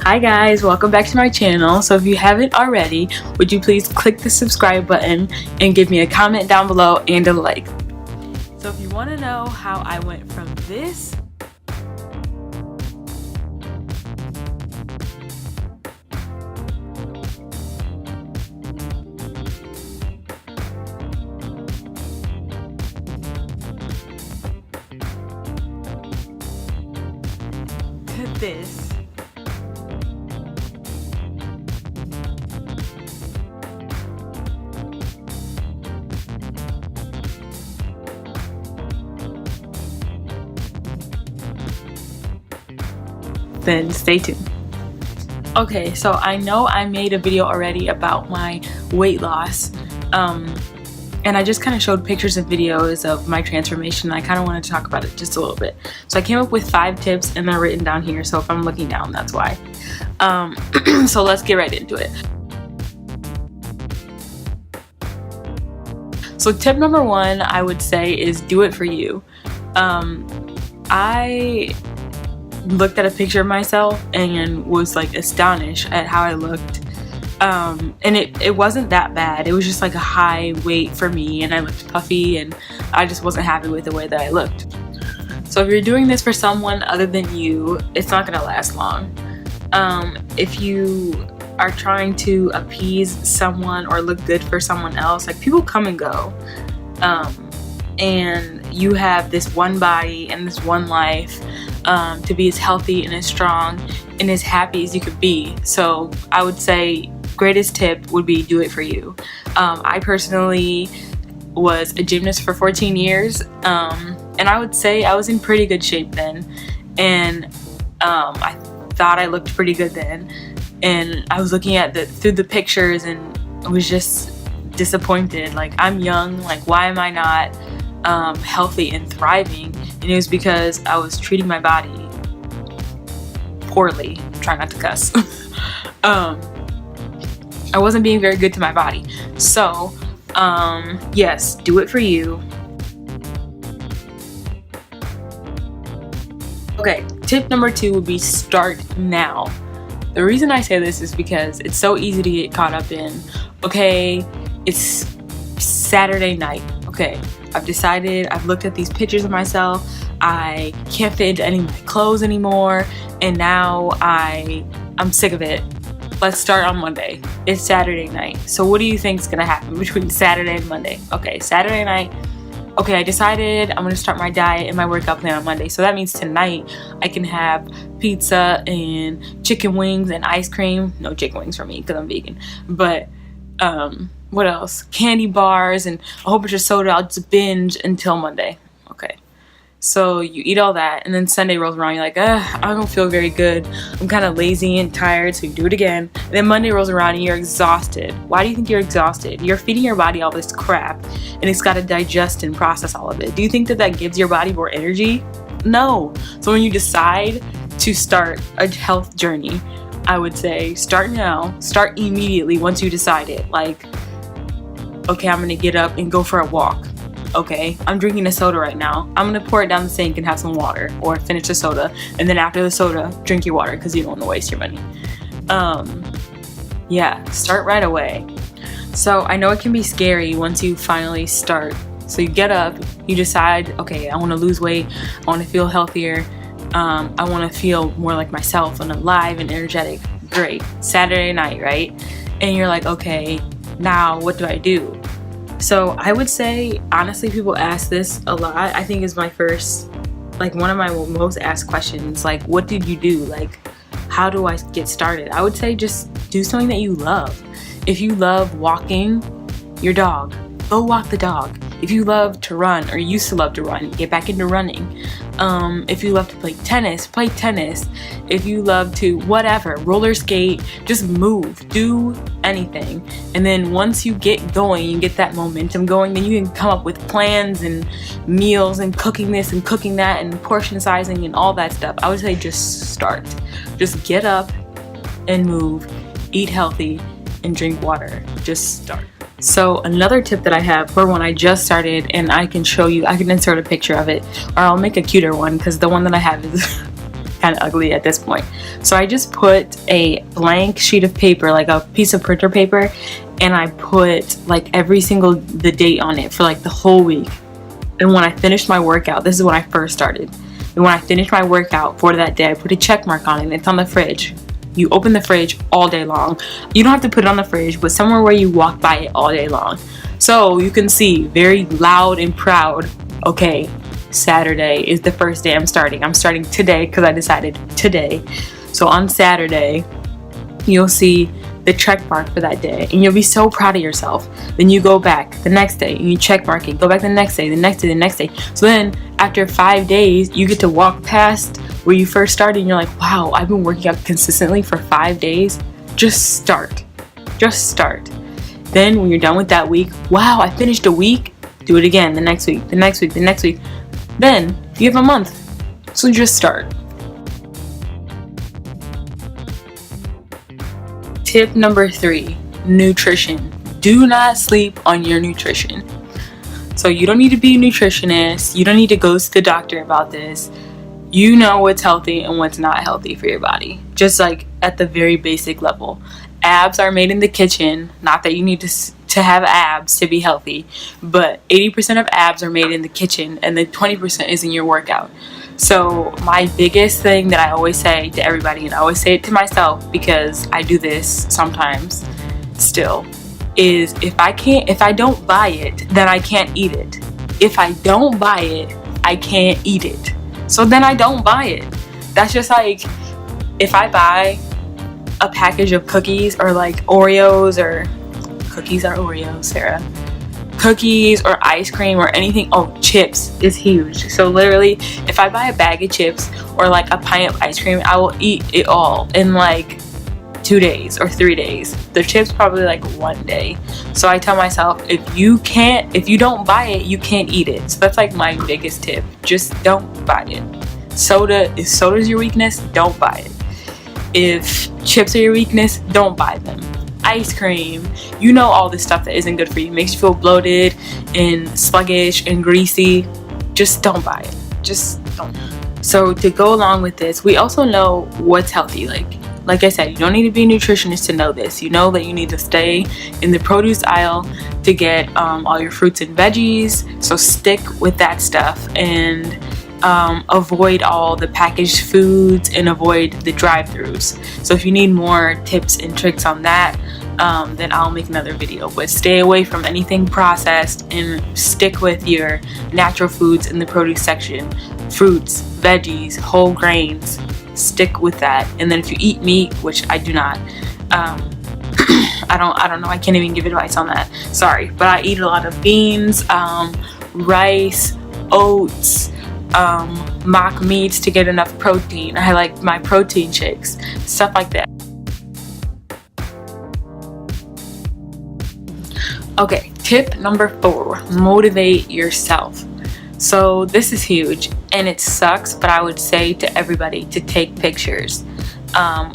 Hi guys, welcome back to my channel. So if you haven't already, would you please click the subscribe button and give me a comment down below and a like. So if you want to know how I went from this to this, then stay tuned. Okay, so I know I made a video already about my weight loss, and I just kind of showed pictures and videos of my transformation. I kind of wanted to talk about it just a little bit. So I came up with 5 tips and they're written down here, so if I'm looking down, that's why. So let's get right into it. So tip number 1, I would say, is do it for you. I looked at a picture of myself and was like astonished at how I looked. And it wasn't that bad. It was just like a high weight for me and I looked puffy and I just wasn't happy with the way that I looked. So if you're doing this for someone other than you, it's not gonna last long. If you are trying to appease someone or look good for someone else, like, people come and go. And you have this one body and this one life to be as healthy and as strong and as happy as you could be. So I would say greatest tip would be do it for you. I personally was a gymnast for 14 years, and I would say I was in pretty good shape then, and I thought I looked pretty good then, and I was looking at through the pictures and I was just disappointed. Like, I'm young, like, why am I not healthy and thriving? And it was because I was treating my body poorly. Try not to cuss. I wasn't being very good to my body. So yes, do it for you. Okay, tip number 2 would be start now. The reason I say this is because it's so easy to get caught up in, okay, it's Saturday night. Okay, I've decided, I've looked at these pictures of myself, I can't fit into any of my clothes anymore, and now I'm sick of it. Let's start on Monday. It's Saturday night. So what do you think is gonna happen between Saturday and Monday? Okay, Saturday night, okay, I decided I'm gonna start my diet and my workout plan on Monday. So that means tonight I can have pizza and chicken wings and ice cream. No chicken wings for me because I'm vegan. But what else? Candy bars and a whole bunch of soda. I'll just binge until Monday. Okay. So you eat all that, and then Sunday rolls around, you're like, I don't feel very good. I'm kind of lazy and tired, so you do it again. And then Monday rolls around and you're exhausted. Why do you think you're exhausted? You're feeding your body all this crap, and it's got to digest and process all of it. Do you think that that gives your body more energy? No. So when you decide to start a health journey, I would say start now. Start immediately once you decide it. Like, okay, I'm gonna get up and go for a walk. Okay, I'm drinking a soda right now. I'm gonna pour it down the sink and have some water, or finish the soda, and then after the soda, drink your water because you don't want to waste your money. Yeah, start right away. So I know it can be scary once you finally start. So you get up, you decide, okay, I want to lose weight, I want to feel healthier, I want to feel more like myself and alive and energetic. Great, Saturday night, right? And you're like, okay, now what do I do? So I would say, honestly, people ask this a lot. I think is my first, like, one of my most asked questions, like, what did you do? Like, how do I get started? I would say just do something that you love. If you love walking your dog, go walk the dog. If you love to run, or used to love to run, get back into running. If you love to play tennis, play tennis. If you love to whatever, roller skate, just move, do anything. And then once you get going, you get that momentum going, then you can come up with plans and meals and cooking this and cooking that and portion sizing and all that stuff. I would say just start. Just get up and move, eat healthy, and drink water. Just start. So another tip that I have for when I just started, and I can show you, I can insert a picture of it, or I'll make a cuter one because the one that I have is kind of ugly at this point. So I just put a blank sheet of paper, like a piece of printer paper, and I put like every single the date on it for like the whole week. And when I finished my workout, this is when I first started, and when I finished my workout for that day, I put a check mark on it, and it's on the fridge. You open the fridge all day long. You don't have to put it on the fridge, but somewhere where you walk by it all day long. So you can see very loud and proud, okay, Saturday is the first day I'm starting. I'm starting today because I decided today. So on Saturday, you'll see the check mark for that day, and you'll be so proud of yourself. Then you go back the next day and you check mark it, go back the next day, the next day, the next day. So then after 5 days, you get to walk past where you first started and you're like, wow, I've been working out consistently for 5 days. Just start. Then when you're done with that week, wow, I finished a week. Do it again the next week, the next week, the next week. Then you have a month. So just start. Tip number 3, nutrition. Do not sleep on your nutrition. So you don't need to be a nutritionist. You don't need to go to the doctor about this. You know what's healthy and what's not healthy for your body. Just like at the very basic level. Abs are made in the kitchen. Not that you need to have abs to be healthy, but 80% of abs are made in the kitchen, and then 20% is in your workout. So my biggest thing that I always say to everybody, and I always say it to myself because I do this sometimes still, is if I don't buy it, then I can't eat it. If I don't buy it, I can't eat it. So then I don't buy it. That's just like if I buy a package of cookies or like Oreos, or cookies are Oreos, Sarah. Cookies or ice cream or anything. Oh, chips is huge. So literally, if I buy a bag of chips or like a pint of ice cream, I will eat it all in like 2 days or 3 days. The chips probably like 1 day. So I tell myself, if you don't buy it, you can't eat it. So that's like my biggest tip. Just don't buy it. If soda's your weakness, don't buy it. If chips are your weakness, don't buy them. Ice cream, you know, all this stuff that isn't good for you, makes you feel bloated and sluggish and greasy. Just don't buy it. Just don't. So to go along with this, we also know what's healthy. Like I said, you don't need to be a nutritionist to know this. You know that you need to stay in the produce aisle to get all your fruits and veggies. So stick with that stuff and avoid all the packaged foods and avoid the drive-thrus. So if you need more tips and tricks on that, then I'll make another video. But stay away from anything processed and stick with your natural foods in the produce section. Fruits, veggies, whole grains. Stick with that. And then if you eat meat, which I do not, I don't know, I can't even give advice on that, sorry, but I eat a lot of beans, rice, oats, mock meats to get enough protein. I like my protein shakes, stuff like that. Okay, tip number 4, motivate yourself. So this is huge and it sucks, but I would say to everybody to take pictures.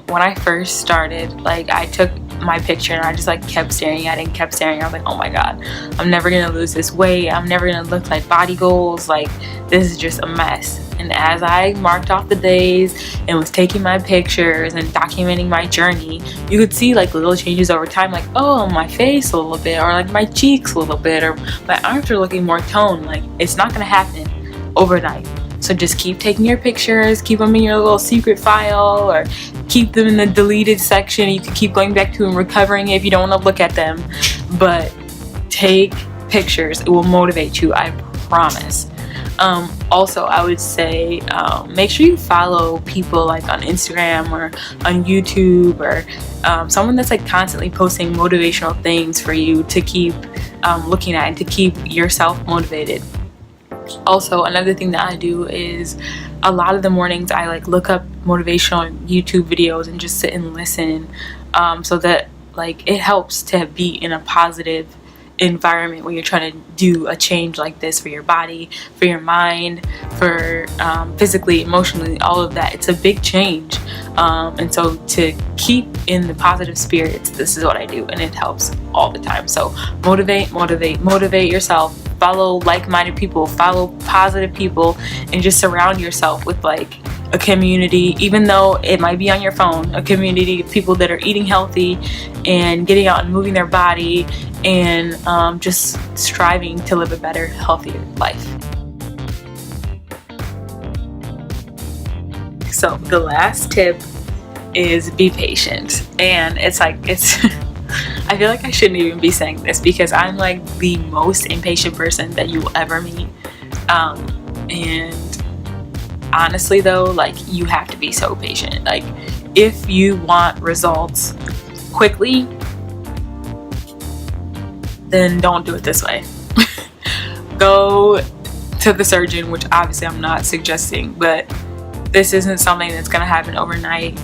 When I first started, like, I took my picture and I just like kept staring at it and kept staring. I was like, oh my god, I'm never gonna lose this weight, I'm never gonna look like body goals, like this is just a mess. And as I marked off the days and was taking my pictures and documenting my journey, you could see like little changes over time, like, oh, my face a little bit, or like my cheeks a little bit, or my arms are looking more toned. Like, it's not gonna happen overnight. So just keep taking your pictures, keep them in your little secret file, or keep them in the deleted section. You can keep going back to and recovering it if you don't want to look at them. But take pictures. It will motivate you, I promise. Also, I would say make sure you follow people like on Instagram or on YouTube, or someone that's like constantly posting motivational things for you to keep looking at and to keep yourself motivated. Also, another thing that I do is a lot of the mornings I like look up motivational YouTube videos and just sit and listen, so that like it helps to be in a positive environment when you're trying to do a change like this for your body, for your mind, for physically, emotionally, all of that. It's a big change, and so to keep in the positive spirits, this is what I do, and it helps all the time. So motivate yourself. Follow like-minded people, follow positive people, and just surround yourself with like a community, even though it might be on your phone, a community of people that are eating healthy and getting out and moving their body and just striving to live a better, healthier life. So the last tip is be patient. And it's I feel like I shouldn't even be saying this because I'm like the most impatient person that you will ever meet. And honestly though, like, you have to be so patient. Like, if you want results quickly, then don't do it this way. Go to the surgeon, which obviously I'm not suggesting, but this isn't something that's gonna happen overnight.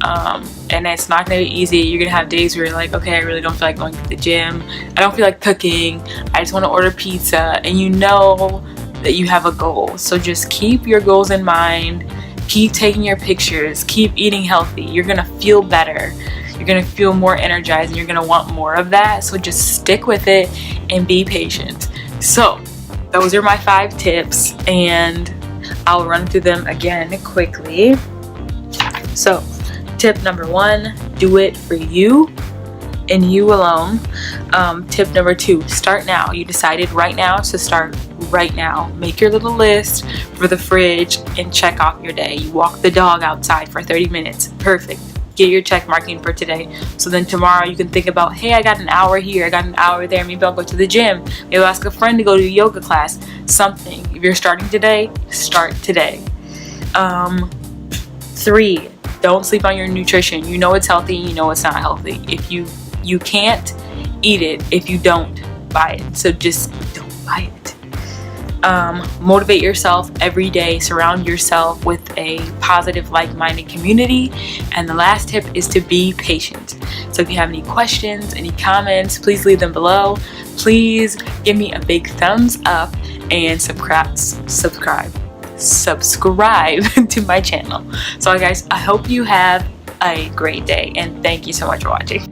And it's not gonna be easy. You're gonna have days where you're like, okay, I really don't feel like going to the gym, I don't feel like cooking, I just want to order pizza, and you know that you have a goal. So just keep your goals in mind, keep taking your pictures, keep eating healthy. You're gonna feel better, you're gonna feel more energized, and you're gonna want more of that. So just stick with it and be patient. So those are my 5 tips, and I'll run through them again quickly. So tip number 1, do it for you and you alone. Tip number 2, start now. You decided right now to start right now. Make your little list for the fridge and check off your day. You walk the dog outside for 30 minutes. Perfect. Get your check marking for today. So then tomorrow you can think about, hey, I got an hour here, I got an hour there. Maybe I'll go to the gym. Maybe I'll ask a friend to go to a yoga class. Something. If you're starting today, start today. 3, don't sleep on your nutrition. You know it's healthy, you know it's not healthy. If you can't eat it if you don't buy it. So just don't buy it. Motivate yourself every day. Surround yourself with a positive, like-minded community. And the last tip is to be patient. So if you have any questions, any comments, please leave them below. Please give me a big thumbs up and subscribe to my channel. So guys, I hope you have a great day, and thank you so much for watching.